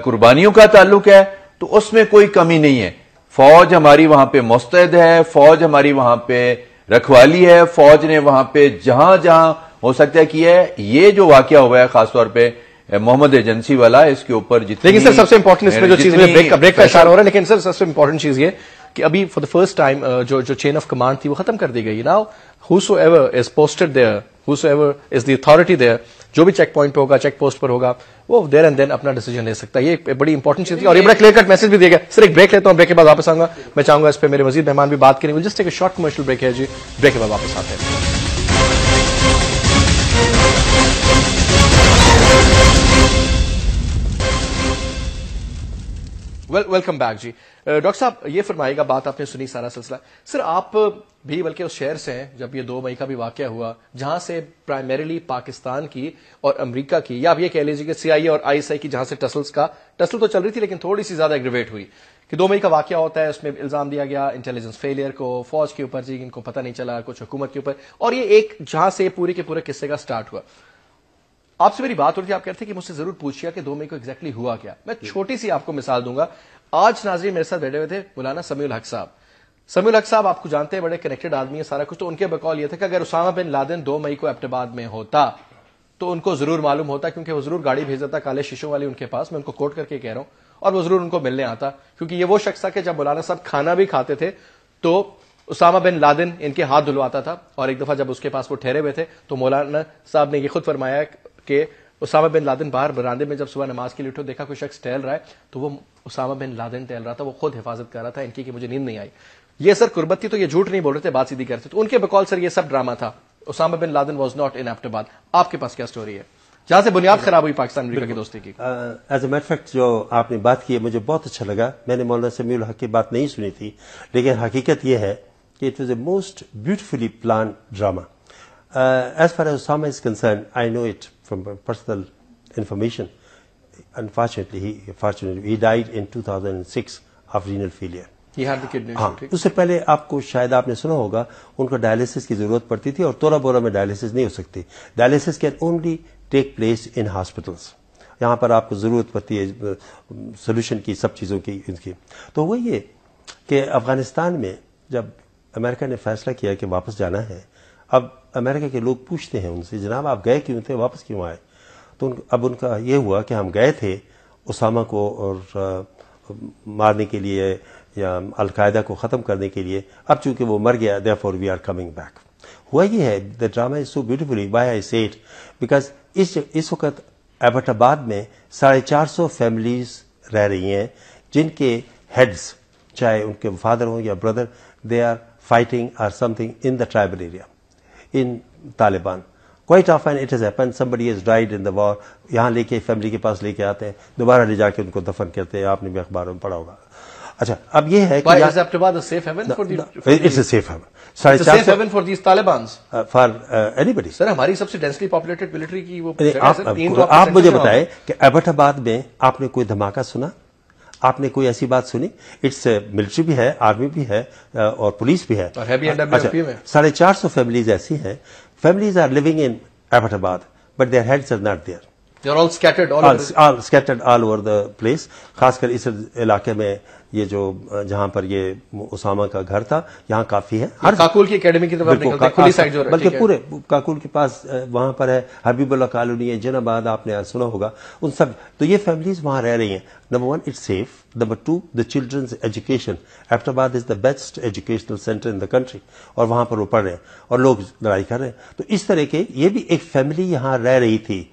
قربانیوں کا تعلق ہے تو اس میں کوئی کمی نہیں ہے. فوج ہماری وہاں پہ مستعد ہے, فوج ہماری وہاں پہ رکھوالی ہے, فوج نے وہاں پہ جہاں جہاں ہو سکتا ہے کیا ہے. یہ جو واقعہ ہوا ہے خاص طور پہ محمد ایجنسی والا, اس کے اوپر جتنی لیکن سر سب سے امپورٹنٹ اس میں جو چیز بریک کا اشارہ ہو رہا ہے, لیکن سر سب سے امپورٹنٹ چیز یہ کہ ابھی فار دا فرسٹ ٹائم جو چین آف کمانڈ تھی وہ ختم کر دی گئی. Now whoso ever is posted there, whosoever is the authority there, جو بھی چیک پوائنٹ پہ ہوگا, چیک پوسٹ پر ہوگا, وہ دیر اینڈ دین اپنا ڈیسیجن لے سکتا ہے. یہ ایک بڑی امپورٹنٹ چیز تھی اور یہ بڑا کلیئر کٹ میسج بھی دیا گیا. سر ایک بریک لیتا ہوں, بریک کے بعد واپس آؤں گا. میں چاہوں گا اس پہ میرے مزید مہمان بھی بات کریں. ول just take a short commercial break ہے جی, بریک کے بعد واپس آتے ہیں. ویلکم بیک جی. ڈاکٹر صاحب یہ فرمائے گا, بات آپ نے سنی سارا سلسلہ. سر آپ بھی بلکہ اس شہر سے ہیں جب یہ 2 مئی کا بھی واقعہ ہوا, جہاں سے پرائمریلی پاکستان کی اور امریکہ کی, یا آپ یہ کہہ لیجیے کہ سی آئی اے اور آئی ایس آئی کی جہاں سے ٹسل تو چل رہی تھی لیکن تھوڑی سی زیادہ ایگریویٹ ہوئی کہ 2 مئی کا واقعہ ہوتا ہے. اس میں الزام دیا گیا انٹیلیجنس فیلئر کو, فوج کے اوپر جی ان کو پتہ نہیں چلا, کچھ حکومت کے اوپر, اور یہ ایک جہاں سے پورے کے پورے قصے کا سٹارٹ ہوا. آپ سے میری بات ہو رہی تھی, آپ کہتے ہیں کہ مجھ سے ضرور پوچھیا کہ 2 مئی کو ایگزیکٹلی ہوا کیا. میں چھوٹی سی آپ کو مثال دوں گا. آج ناظرین میرے ساتھ بیٹھے ہوئے تھے مولانا سمیع الحق صاحب. سمیع الحق صاحب آپ کو جانتے ہیں, بڑے کنیکٹڈ آدمی ہیں, سارا کچھ. تو ان کے بقول یہ تھا کہ اگر اسامہ بن لادن 2 مئی کو ایبٹ آباد میں ہوتا تو ان کو ضرور معلوم ہوتا, کیونکہ وہ ضرور گاڑی بھیج دیتا کالے شیشوں والی ان کے پاس, میں ان کو کوٹ کر کے کہہ رہا ہوں, اور وہ ضرور ان کو ملنے آتا, کیونکہ یہ وہ شخص تھا کہ جب مولانا صاحب کھانا بھی کھاتے تھے تو اسامہ بن لادن ان کے ہاتھ دھلواتا تھا. اور ایک دفعہ جب اس کے پاس وہ ٹھہرے ہوئے تھے تو مولانا صاحب نے یہ خود فرمایا کہ اسامہ بن لادن باہر براندے میں جب صبح نماز کے لیے اٹھو, دیکھا کوئی شخص ٹہل رہا ہے, تو وہ اسامہ بن لادن ٹہل رہا تھا, وہ خود حفاظت کر رہا تھا ان کی کہ مجھے نیند نہیں آئی. یہ سر قربت تھی, تو یہ جھوٹ نہیں بول رہے تھے, بات سیدھی کرتے. تو ان کے بقول سر یہ سب ڈرامہ تھا, Osama bin Laden was not in Abbottabad. آپ کے پاس کیا سٹوری ہے جہاں سے بنیاد خراب ہوئی پاکستان امریکہ کی دوستی کی؟ ایز اے میٹر فیکٹ جو آپ نے بات کی ہے مجھے بہت اچھا لگا. میں نے مولانا سمیع الحق کی بات نہیں سنی تھی, لیکن حقیقت یہ ہے کہ it was a most beautifully plan drama. As far as Osama is concern, I know it from personal information. Unfortunately, he died in 2006 of renal failure. He had the kidney issue. اس سے پہلے آپ کو شاید آپ نے سنا ہوگا ان کو ڈائلیسس کی ضرورت پڑتی تھی, اور تورا بورا میں ڈائلیسس نہیں ہو سکتی. Dialysis can only take place in hospitals. یہاں پر آپ کو ضرورت پڑتی ہے سولوشن کی, سب چیزوں کی. ان کی تو وہ یہ کہ افغانستان میں جب امریکہ نے فیصلہ کیا کہ واپس جانا ہے, اب امریکہ کے لوگ پوچھتے ہیں ان سے, جناب آپ گئے کیوں تھے, واپس کیوں آئے؟ تو اب ان کا یہ ہوا کہ ہم گئے تھے اسامہ کو اور مارنے کے لیے یا القاعدہ کو ختم کرنے کے لیے, اب چونکہ وہ مر گیا therefore we are coming back. ہوا یہ ہے, the drama is so beautifully, why I say it, because اس وقت ایبٹ آباد میں 450 فیملیز رہ رہی ہیں جن کے ہیڈز, چاہے ان کے فادر ہوں یا brother, they are fighting or something in the tribal area in Taliban. Quite often it has happened, somebody has died in the war, یہاں لے کے فیملی کے پاس لے کے آتے ہیں, دوبارہ لے جا کے ان کو دفن کرتے ہیں. آپ نے بھی اخباروں میں پڑھا ہوگا. اچھا اب یہ ہے کہ is Abbottabad a safe haven for the it's a safe haven. It's a safe haven for these Talibans. For anybody. سر ہماری سب سے ڈینسلی پاپولیٹڈ ملٹری کی وہ آپ مجھے بتائیں کہ ایبٹ آباد میں آپ نے کوئی دھماکہ سنا, آپ نے کوئی ایسی بات سنی؟ اٹس ملٹری بھی ہے, آرمی بھی ہے اور پولیس بھی ہے. 450 فیملیز ایسی ہیں. Families are living in Abbottabad but their heads are not there. They are all scattered all over the place. خاص کر اس علاقے میں یہ جو جہاں پر یہ اسامہ کا گھر تھا یہاں کافی ہے. کاکول کی اکیڈمی کی طرف نکلتے ہیں, کھلی سائیڈ جو بلکہ پورے کاکول کے پاس وہاں پر ہے, حبیب اللہ کالونی ہے, جن آباد آپ نے سنا ہوگا, ان سب. تو یہ فیملیز وہاں رہ رہی ہیں. Number 1 it's safe. Number 2 the children's education. Abbottabad is the best educational centre in the country, اور وہاں پر وہ پڑھ رہے ہیں اور لوگ لڑائی کر رہے ہیں. تو اس طرح کے یہ بھی ایک فیملی یہاں رہ رہی تھی.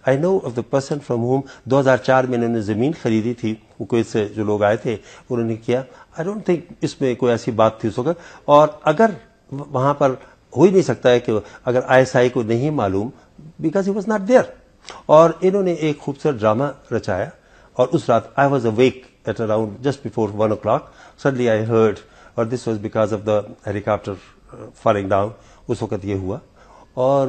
I know of the person from whom 2004 میں انہوں نے زمین خریدی تھی, وہ کوئی سے جو لوگ آئے تھے انہوں نے کیا. I don't think اس میں کوئی ایسی بات تھی اس وقت. اور اگر وہاں پر ہو ہی نہیں سکتا ہے کہ اگر ISI کو نہیں معلوم, because he was not there. اور انہوں نے ایک خوبصورت ڈرامہ رچایا, اور اس رات I was awake at around just before 1 o'clock. Suddenly I heard, اور this was because of the helicopter falling down. اس وقت یہ ہوا, اور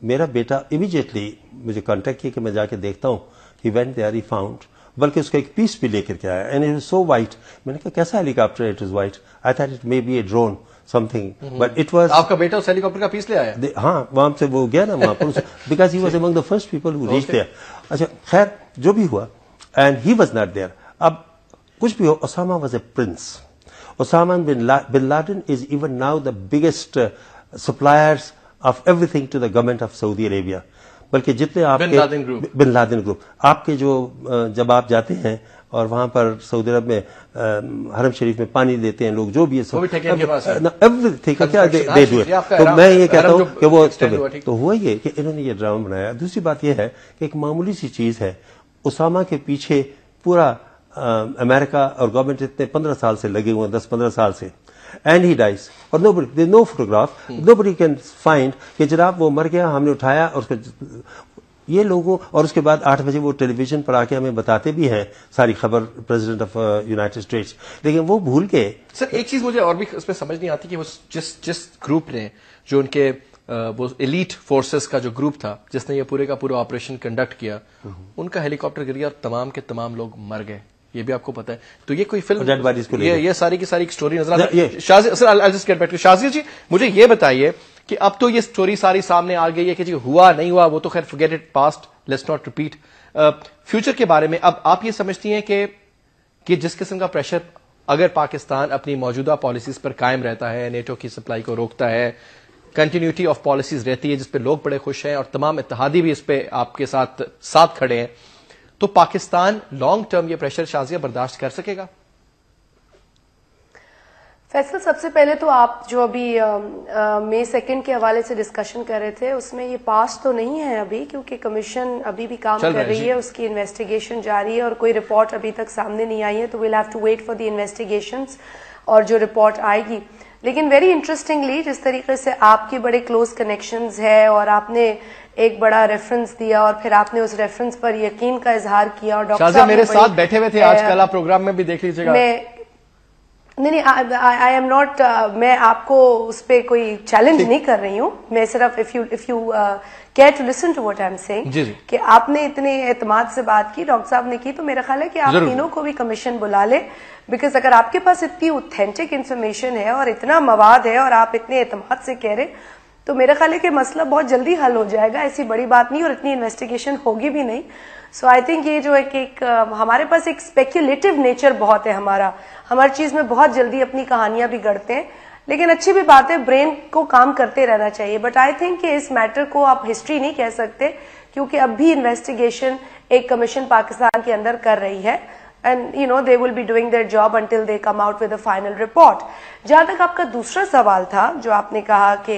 میرا بیٹا امیڈیٹلی مجھے کانٹیکٹ کیا کہ میں جا کے دیکھتا ہوں. He went there, he found, بلکہ اس کا ایک پیس بھی لے کر کے آیا, and it was so white. میں نے کہا کیسا helicopter, it was white. I thought it may be a drone something, but it was. آپ کا بیٹا اس ہیلی کاپٹر کا پیس لے آیا؟ ہاں, وہاں سے وہ گیا نا وہاں پر, because he was among the first people who reach there. اچھا خیر جو بھی ہوا, and he was not there. اب کچھ بھی ہو, Osama was a prince. Osama bin Laden is even now the biggest suppliers of everything to the government of Saudi Arabia. بلکہ جتنے آپ بن لادن گروپ آپ کے جو جب آپ جاتے ہیں اور وہاں پر سعودی عرب میں حرم شریف میں پانی دیتے ہیں لوگ, جو بھی تو میں یہ کہتا ہوں کہ وہ تو ہوا یہ کہ انہوں نے یہ ڈرامہ بنایا. دوسری بات یہ ہے کہ ایک معمولی سی چیز ہے, اسامہ کے پیچھے پورا امریکہ اور گورنمنٹ اتنے 15 سال سے لگے ہوئے ہیں, 10-15 سال سے. اینڈ ہی ڈائز, اور no photograph, nobody can find کہ جناب وہ مر گیا, ہم نے اٹھایا, اور یہ لوگوں, اور اس کے بعد 8 بجے وہ ٹیلی ویژن پر آ کے ہمیں بتاتے بھی ہیں ساری خبر پریزیڈنٹ آف یونائٹڈ اسٹیٹس, لیکن وہ بھول گئے. سر ایک چیز مجھے اور بھی اس میں سمجھ نہیں آتی کہ وہ جس گروپ نے, جو ان کے وہ ایلیٹ فورسز کا جو گروپ تھا جس نے یہ پورے کا پورا آپریشن کنڈکٹ کیا, ان کا ہیلی کاپٹر گر گیا اور تمام کے تمام لوگ مر گئے, یہ بھی آپ کو پتا ہے. تو یہ کوئی فلم, یہ ساری کی ساری ایک سٹوری نظر آتی ہے. شازیہ جی مجھے یہ بتائیے کہ اب تو یہ سٹوری ساری سامنے آ گئی ہے کہ جی ہوا نہیں ہوا وہ تو خیر forget it past, let's not repeat. Future کے بارے میں اب آپ یہ سمجھتی ہیں کہ جس قسم کا پریشر اگر پاکستان اپنی موجودہ پالیسیز پر قائم رہتا ہے, نیٹو کی سپلائی کو روکتا ہے, کنٹینیوٹی آف پالیسیز رہتی ہے جس پہ لوگ بڑے خوش ہیں اور تمام اتحادی بھی اس پہ آپ کے ساتھ کھڑے ہیں, تو پاکستان لانگ ٹرم یہ پریشر شازیہ برداشت کر سکے گا؟ فیصل, سب سے پہلے تو آپ جو ابھی مئی 2 کے حوالے سے ڈسکشن کر رہے تھے, اس میں یہ پاس تو نہیں ہے ابھی, کیونکہ کمیشن ابھی بھی کام کر رہی ہے, اس کی انویسٹیگیشن جاری ہے اور کوئی رپورٹ ابھی تک سامنے نہیں آئی ہے, تو we'll have to wait for the investigations اور جو رپورٹ آئے گی. لیکن ویری انٹرسٹنگلی جس طریقے سے آپ کی بڑے کلوز کنیکشنز ہے اور آپ نے ایک بڑا ریفرنس دیا اور پھر آپ نے اس ریفرنس پر یقین کا اظہار کیا, اور ڈاکٹر صاحب میرے ساتھ بیٹھے ہوئے تھے آج کل, آپ پروگرام میں بھی دیکھ لیجیے گا. نہیں, آئی ایم ناٹ, میں آپ کو اس پہ کوئی چیلنج نہیں کر رہی ہوں, میں صرف if you care to listen to what I am saying کہ آپ نے اتنے اعتماد سے بات کی, ڈاکٹر صاحب نے کی, تو میرا خیال ہے کہ آپ تینوں کو بھی کمیشن بلا لے, بیکاز اگر آپ کے پاس اتنی اوتھینٹک انفارمیشن ہے اور اتنا مواد ہے اور آپ اتنے اعتماد سے کہہ رہے, تو میرا خیال ہے کہ مسئلہ بہت جلدی حل ہو جائے گا. ایسی بڑی بات نہیں اور اتنی انویسٹیگیشن ہوگی بھی نہیں. سو آئی تھنک یہ جو ایک ہمارے پاس ایک اسپیکولیٹو نیچر بہت ہے ہم ہر چیز میں بہت جلدی اپنی کہانیاں بھی گڑھتے ہیں, لیکن اچھی بھی بات ہے, برین کو کام کرتے رہنا چاہیے. بٹ آئی تھنک کہ اس میٹر کو آپ ہسٹری نہیں کہہ سکتے, کیونکہ اب بھی انویسٹیگیشن ایک کمیشن پاکستان کے اندر کر رہی ہے, and they will be doing their job until they come out with a final report. جہاں تک آپ کا دوسرا سوال تھا جو آپ نے کہا کہ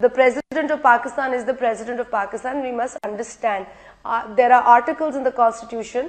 The President of Pakistan is the President of Pakistan. We must understand there are articles in the Constitution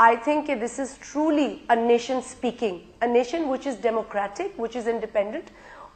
I think this is truly a nation speaking, a nation which is democratic, which is independent,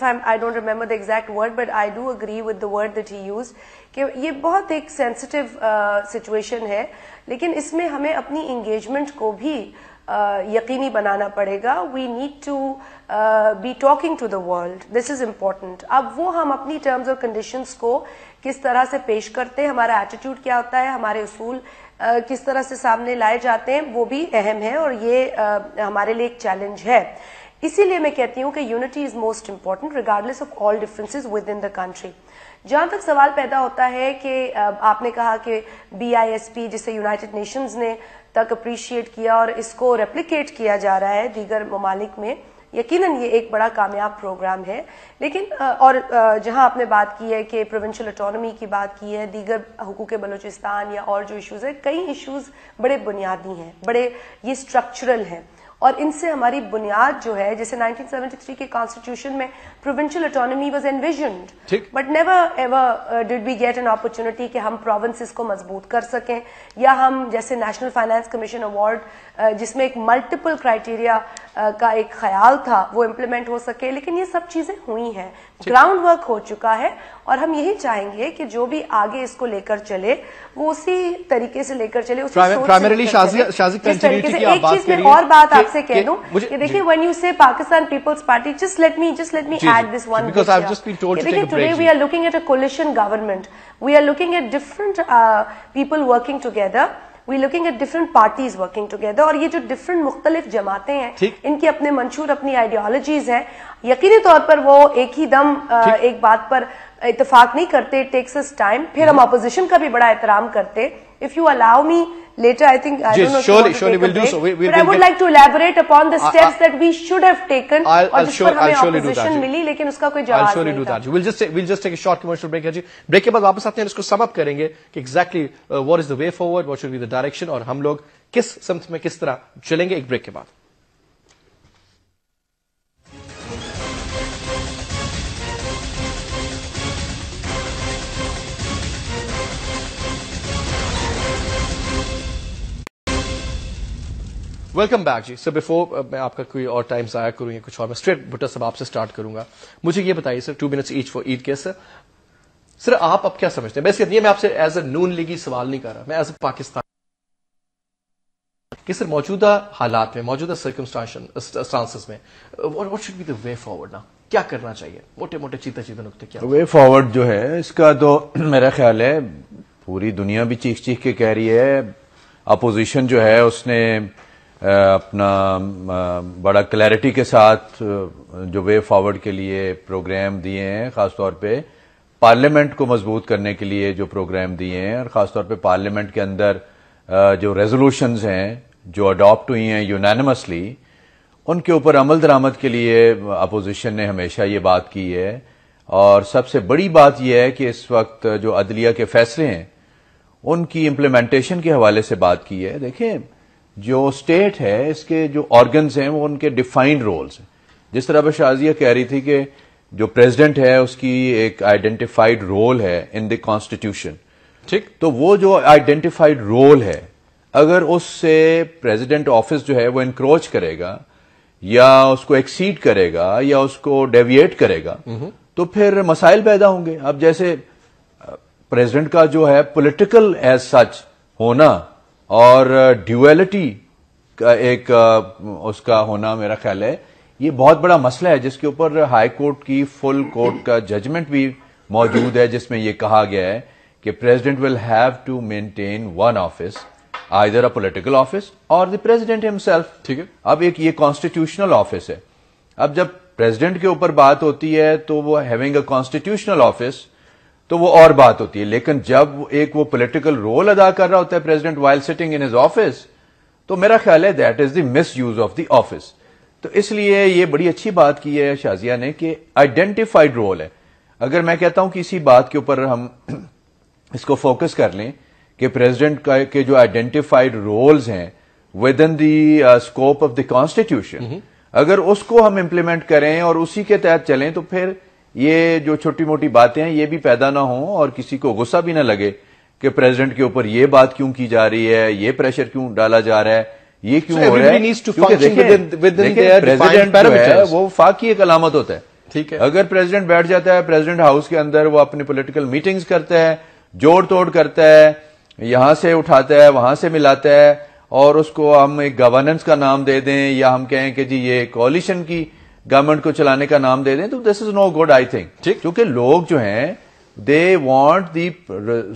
I don't remember the exact word, but I do agree with the word that he used, کہ یہ بہت ایک sensitive situation ہے, لیکن اس میں ہمیں اپنی انگیجمنٹ کو بھی یقینی بنانا پڑے گا. We need to be talking to the world, this is important. اب وہ ہم اپنی ٹرمز اور کنڈیشنز کو کس طرح سے پیش کرتے ہیں, ہمارا ایٹیٹیوڈ کیا ہوتا ہے, ہمارے اصول کس طرح سے سامنے لائے جاتے ہیں, وہ بھی اہم ہے, اور یہ ہمارے لیے ایک چیلنج ہے. اسی لیے میں کہتی ہوں کہ unity is most important regardless of all differences with in the country. جہاں تک سوال پیدا ہوتا ہے کہ آپ نے کہا کہ BISP جسے یونائٹڈ نیشنز نے تک اپریشیٹ کیا اور اس کو ریپلیکیٹ کیا جا رہا ہے دیگر ممالک میں, یقیناً یہ ایک بڑا کامیاب پروگرام ہے. لیکن اور جہاں آپ نے بات کی ہے کہ پروونشل اٹانومی کی بات کی ہے, دیگر حقوق بلوچستان یا اور جو ایشوز ہیں, کئی ایشوز بڑے بنیادی ہیں, بڑے یہ اسٹرکچرل ہیں, اور ان سے ہماری بنیاد جو ہے, جیسے 1973 کے کانسٹیٹیوشن میں provincial autonomy was envisioned, but never ever did we get an opportunity کہ ہم پروونسز کو مضبوط کر سکیں, یا ہم جیسے نیشنل فائنانس کمیشن ایوارڈ جس میں ایک ملٹیپل کرائٹیریا کا ایک خیال تھا وہ امپلیمنٹ ہو سکے. لیکن یہ سب چیزیں ہوئی ہیں, گراؤنڈ ورک ہو چکا ہے, اور ہم یہی چاہیں گے کہ جو بھی آگے اس کو لے کر چلے وہ اسی طریقے سے لے کر چلے, پرائمریلی شازی کنٹینیوٹی کی آپ بات کر رہی ہیں. اور بات آپ سے کہہ دوں کہ دیکھیں, when you say Pakistan People's Party, just let me add this one, because I've just been told to take a break. Today we are looking at a coalition government, we are looking at different people working together, we are looking at different parties working together, اور یہ جو different مختلف جماعتیں ہیں ان کے اپنے منشور, اپنی آئیڈیالوجیز ہیں, یقینی طور پر وہ ایک ہی دم ایک بات پر اتفاق نہیں کرتے. It takes us time. پھر ہم اپوزیشن کا بھی بڑا احترام کرتے. If you allow me later, I think, I don't know, surely we'll do so. But I would like to elaborate upon the steps that we should have taken, اور جس پر ہمیں opposition ملی لیکن اس کا کوئی جواب نہیں تھا. We'll just take a short commercial break. Break کے بعد واپس آتے ہیں, اس کو سم اپ کریں گے کہ exactly what is the way forward, what should be the direction, اور ہم لوگ کس سمت میں کس طرح چلیں گے. ایک بریک کے بعد. ویلکم بیک جی. سر بفور میں آپ کا کوئی اور ٹائم ضائع کروں یا کچھ اور, میں اسٹریٹ بھٹا صاحب آپ سے اسٹارٹ کروں گا. مجھے یہ بتائیے سر, 2 minutes ایچ فار عید کے. سر آپ اب کیا سمجھتے ہیں, بیسیکلی میں آپ سے ایز اے نون لیگی سوال نہیں کر رہا, میں ایز اے پاکستان کہ سر موجودہ حالات میں, موجودہ سرکمسٹانسز میں what should be the way forward نا, کیا کرنا چاہیے, موٹے موٹے چیتے نقطے کیا وے فارورڈ جو ہے اس کا, تو میرا خیال ہے پوری دنیا بھی چیخ چیخ کے کہہ رہی ہے. اپوزیشن جو ہے اس نے اپنا بڑا کلیئرٹی کے ساتھ جو وے فارورڈ کے لیے پروگرام دیے ہیں, خاص طور پہ پارلیمنٹ کو مضبوط کرنے کے لیے جو پروگرام دیے ہیں, اور خاص طور پہ پارلیمنٹ کے اندر جو ریزولوشنز ہیں جو اڈاپٹ ہوئی ہیں یونانیمسلی, ان کے اوپر عمل درآمد کے لیے اپوزیشن نے ہمیشہ یہ بات کی ہے. اور سب سے بڑی بات یہ ہے کہ اس وقت جو عدلیہ کے فیصلے ہیں ان کی امپلیمنٹیشن کے حوالے سے بات کی ہے. دیکھیں, جو اسٹیٹ ہے اس کے جو آرگنز ہیں وہ ان کے ڈیفائنڈ رولز ہیں. جس طرح شازیہ کہہ رہی تھی کہ جو پریزیڈنٹ ہے اس کی ایک آئیڈینٹیفائڈ رول ہے ان دی کانسٹیٹیوشن, ٹھیک, تو وہ جو آئیڈینٹیفائڈ رول ہے اگر اس سے پریزیڈنٹ آفس جو ہے وہ انکروچ کرے گا یا اس کو ایکسیڈ کرے گا یا اس کو ڈیویٹ کرے گا تو پھر مسائل پیدا ہوں گے. اب جیسے پریزیڈنٹ کا جو ہے پولیٹیکل ایز سچ ہونا اور ڈیویلٹی کا ایک اس کا ہونا, میرا خیال ہے یہ بہت بڑا مسئلہ ہے جس کے اوپر ہائی کورٹ کی فل کورٹ کا ججمنٹ بھی موجود ہے, جس میں یہ کہا گیا ہے کہ president will have to maintain one office, either a political office اور دی پریزیڈنٹ ہمسیلف. ٹھیک ہے, اب ایک یہ کانسٹیٹیوشنل آفس ہے. اب جب پریزیڈنٹ کے اوپر بات ہوتی ہے تو وہ ہیونگ اے کانسٹیٹیوشنل آفس تو وہ اور بات ہوتی ہے, لیکن جب ایک وہ پولیٹیکل رول ادا کر رہا ہوتا ہے president while sitting in his office, تو میرا خیال ہے that is the miss use of the office. تو اس لیے یہ بڑی اچھی بات کی ہے شازیہ نے کہ آئیڈینٹیفائڈ رول ہے. اگر میں کہتا ہوں کہ اسی بات کے اوپر ہم اس کو فوکس کر لیں کہ پریزیڈنٹ کے جو آئیڈینٹیفائڈ رولز ہیں with in the scope of the constitution, اگر اس کو ہم امپلیمنٹ کریں اور اسی کے تحت چلیں تو پھر یہ جو چھوٹی موٹی باتیں ہیں یہ بھی پیدا نہ ہوں اور کسی کو غصہ بھی نہ لگے کہ پریزیڈنٹ کے اوپر یہ بات کیوں کی جا رہی ہے, یہ پریشر کیوں ڈالا جا رہا ہے, یہ کیوں ہو رہا ہے. پریزیڈنٹ جو ہے وہ وفاق کی ایک علامت ہوتا ہے. ٹھیک ہے. اگر پریزیڈنٹ بیٹھ جاتا ہے پریزیڈنٹ ہاؤس کے اندر, وہ اپنی پولیٹیکل میٹنگز کرتا ہے, جوڑ توڑ کرتا ہے, یہاں سے اٹھاتا ہے وہاں سے ملاتا ہے, اور اس کو ہم ایک گورننس کا نام دے دیں یا ہم کہیں کہ جی یہ کولیشن کی گورنمنٹ کو چلانے کا نام دے دیں, تو دس از نو گڈ آئی تھنک. کیونکہ لوگ جو ہیں they want the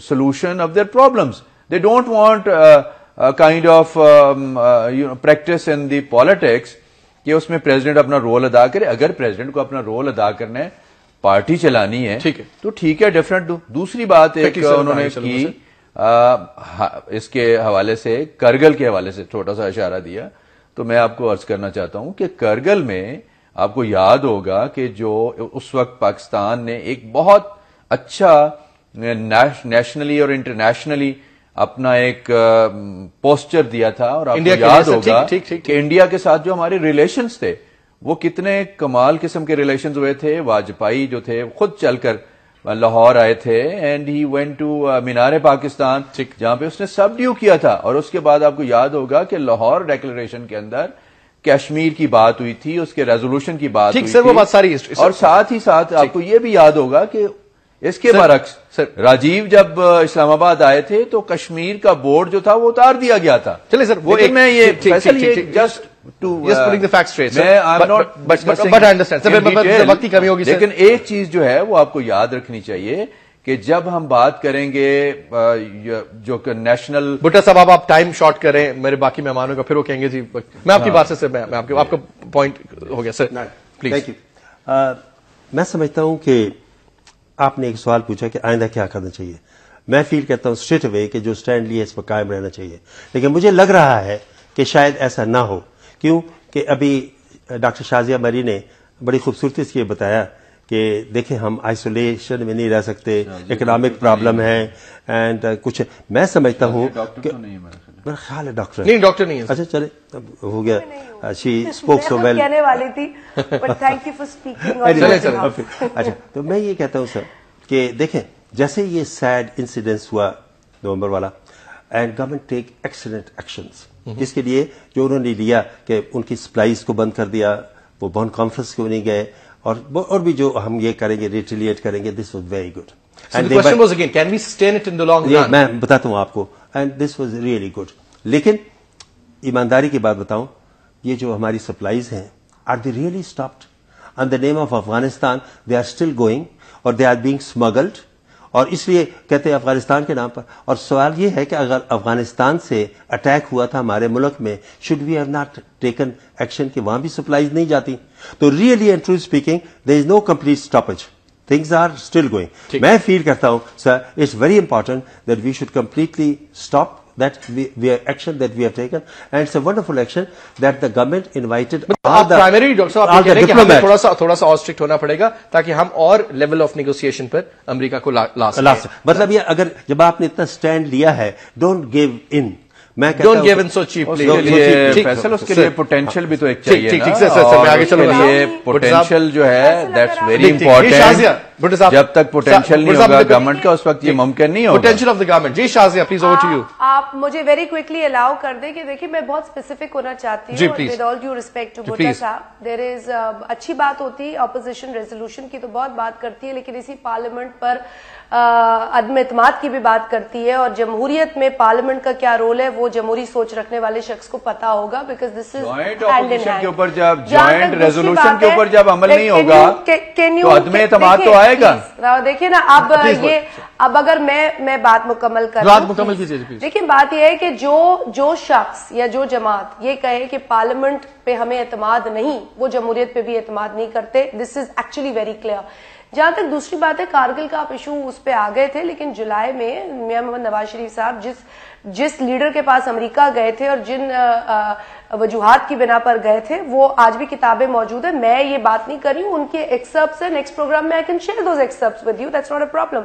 solution of their problems. They don't want a kind of practice in the politics کہ اس میں پریزیڈنٹ اپنا رول ادا کرے. اگر پریزیڈنٹ کو اپنا رول ادا کرنا ہے, پارٹی چلانی ہے, تو ٹھیک ہے, ڈفرنٹ. دوسری بات ایک انہوں نے کی اس کے حوالے سے, کرگل کے حوالے سے چھوٹا سا اشارہ دیا, تو میں آپ کو عرض کرنا چاہتا ہوں کہ کرگل میں آپ کو یاد ہوگا کہ جو اس وقت پاکستان نے ایک بہت اچھا نیشنلی اور انٹرنیشنلی اپنا ایک پوسچر دیا تھا, اور آپ کو یاد ہوگا کہ انڈیا کے ساتھ جو ہمارے ریلیشنز تھے وہ کتنے کمال قسم کے ریلیشنز ہوئے تھے. واجپائی جو تھے خود چل کر لاہور آئے تھے, اینڈ ہی وینٹ ٹو مینار پاکستان, جہاں پہ اس نے سب ڈیو کیا تھا. اور اس کے بعد آپ کو یاد ہوگا کہ لاہور ڈیکلریشن کے اندر کشمیر کی بات ہوئی تھی, اس کے ریزولوشن کی بات ہوئی تھی, اور ساتھ ہی ساتھ آپ کو یہ بھی یاد ہوگا کہ اس کے برعکس راجیو جب اسلام آباد آئے تھے تو کشمیر کا بورڈ جو تھا وہ اتار دیا گیا تھا. چلے سر, وہ ایک میں یہ جسٹ وقت کی کمی ہوگی, لیکن ایک چیز جو ہے وہ آپ کو یاد رکھنی چاہیے کہ جب ہم بات کریں گے جو کہ نیشنل. بھٹا صاحب آپ ٹائم شارٹ کریں میرے باقی مہمانوں کا, پھر وہ کہیں گے جی میں آپ کی بات سے آپ کا پوائنٹ ہو گیا سر, پلیز. میں سمجھتا ہوں کہ آپ نے ایک سوال پوچھا کہ آئندہ کیا کرنا چاہیے. میں فیل کرتا ہوں اسٹریٹ اوے کہ جو اسٹینڈ لیے اس پر قائم رہنا چاہیے, لیکن مجھے لگ رہا ہے کہ شاید ایسا نہ ہو. کیوں کہ ابھی ڈاکٹر شازیہ مری نے بڑی خوبصورتی سے یہ بتایا کہ دیکھیں ہم آئسولیشن میں نہیں رہ سکتے, اکنامک پرابلم ہے اینڈ کچھ. میں سمجھتا ہوں کہ میرا خیال ہے ڈاکٹر نہیں ہے. اچھا چلے ہو گیا, شی اسپوک سو ویل کہنے والی تھی, but thank you for speaking. اچھا, تو میں یہ کہتا ہوں سر کہ دیکھیں جیسے یہ سیڈ انسیڈنس ہوا نومبر والا, and government take excellent actions. جس کے لیے جو انہوں نے لیا کہ ان کی سپلائیز کو بند کر دیا, وہ بون کانفرنس کیوں نہیں گئے, اور بھی جو ہم یہ کریں گے ریٹیلیٹ کریں گے, دس واز ویری گڈ. میں بتاتا ہوں آپ کو, and this was really good. لیکن ایمانداری کی بات بتاؤں, یہ جو ہماری سپلائیز ہیں, are they really stopped on the name of Afghanistan? They are still going, اور دے آر بینگ اسمگلڈ, اور اس لیے کہتے ہیں افغانستان کے نام پر. اور سوال یہ ہے کہ اگر افغانستان سے اٹیک ہوا تھا ہمارے ملک میں, should we have not taken action کہ وہاں بھی سپلائیز نہیں جاتی؟ تو really and true speaking there is no complete stoppage, things are still going. میں فیل کرتا ہوں sir it's very important that we should completely stop that action that we have taken, and it's a wonderful action that the government invited all the primary doctor صاحب آپ کہہ رہے ہیں کہ ہمیں تھوڑا سا اور اسٹرکٹ ہونا پڑے گا تاکہ ہم اور لیول آف نیگوسیشن پر امریکہ کو لا سکیں. مطلب یہ اگر جب آپ نے اتنا اسٹینڈ لیا ہے, ڈونٹ گیو ان. میں don't give in so cheaply. Faisal اس کے لیے پوٹینشیل بھی تو ایک چاہیے نا, میں آگے چلوں گا. یہ پوٹینشیل جو ہے دیٹس ویری امپورٹنٹ. جب تک پوٹینشیل نہیں ہوگا گورنمنٹ کا اس وقت یہ ممکن نہیں ہوگا. Potential of the government. جی Shazia please over to you. آپ مجھے ویری کوئکلی الاؤ کر دیں کہ دیکھیے میں بہت اسپیسیفک ہونا چاہتی ہوں. With all due respect to Bhutta صاحب, دیر از اچھی بات ہوتی ہے اپوزیشن ریزولوشن کی تو بہت بات کرتی ہے, لیکن اسی پارلیمنٹ پر عدم اعتماد کی بھی بات کرتی ہے. اور جمہوریت میں پارلیمنٹ کا کیا رول ہے وہ جمہوری سوچ رکھنے والے شخص کو پتا ہوگا, because this is joint opposition کے اوپر جب جوائنٹ ریزولوشن کے اوپر جب عمل نہیں ہوگا تو عدم اعتماد تو آئے گا. دیکھیے نا اب اگر میں بات مکمل کیجیے. دیکھیے بات یہ ہے کہ جو شخص یا جو جماعت یہ کہے کہ پارلیمنٹ پہ ہمیں اعتماد نہیں, وہ جمہوریت پہ بھی اعتماد نہیں کرتے. دس از ایکچولی ویری کلیئر. جہاں تک دوسری بات ہے کارگل کا آپ ایشو اس پہ آ گئے تھے, لیکن جولائی میں میاں محمد نواز شریف صاحب جس لیڈر کے پاس امریکہ گئے تھے اور جن وجوہات کی بنا پر گئے تھے, وہ آج بھی کتابیں موجود ہیں. میں یہ بات نہیں کر رہی ہوں, ان کے ایکسرپٹس ہیں, نیکسٹ پروگرام میں I can share those excerpts with you, that's not a problem.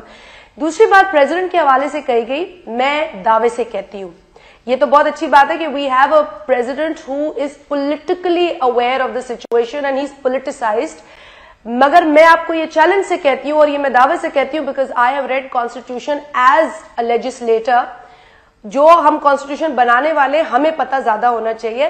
دوسری بات پریزیڈنٹ کے حوالے سے کہی گئی, میں دعوے سے کہتی ہوں یہ تو بہت اچھی بات ہے کہ we have a president who is politically aware of the situation and he is politicised. مگر میں آپ کو یہ چیلنج سے کہتی ہوں اور یہ میں دعوے سے کہتی ہوں because I have read constitution as a legislator. جو ہم کانسٹیٹیوشن بنانے والے ہمیں پتہ زیادہ ہونا چاہیے.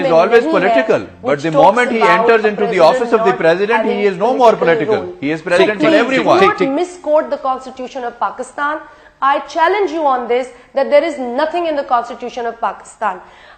is always political, but the moment he enters into the office of the president, he is no more political. He is president for everyone. Do not misquote the Constitution of Pakistan. I challenge you on this that there is nothing in the Constitution of Pakistan.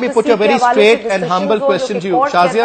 me put a very straight and humble question to you. Shazia,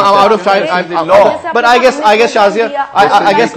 out of time. But I guess Shazia, I guess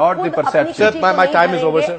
not the perception. Sir, my time is over, sir.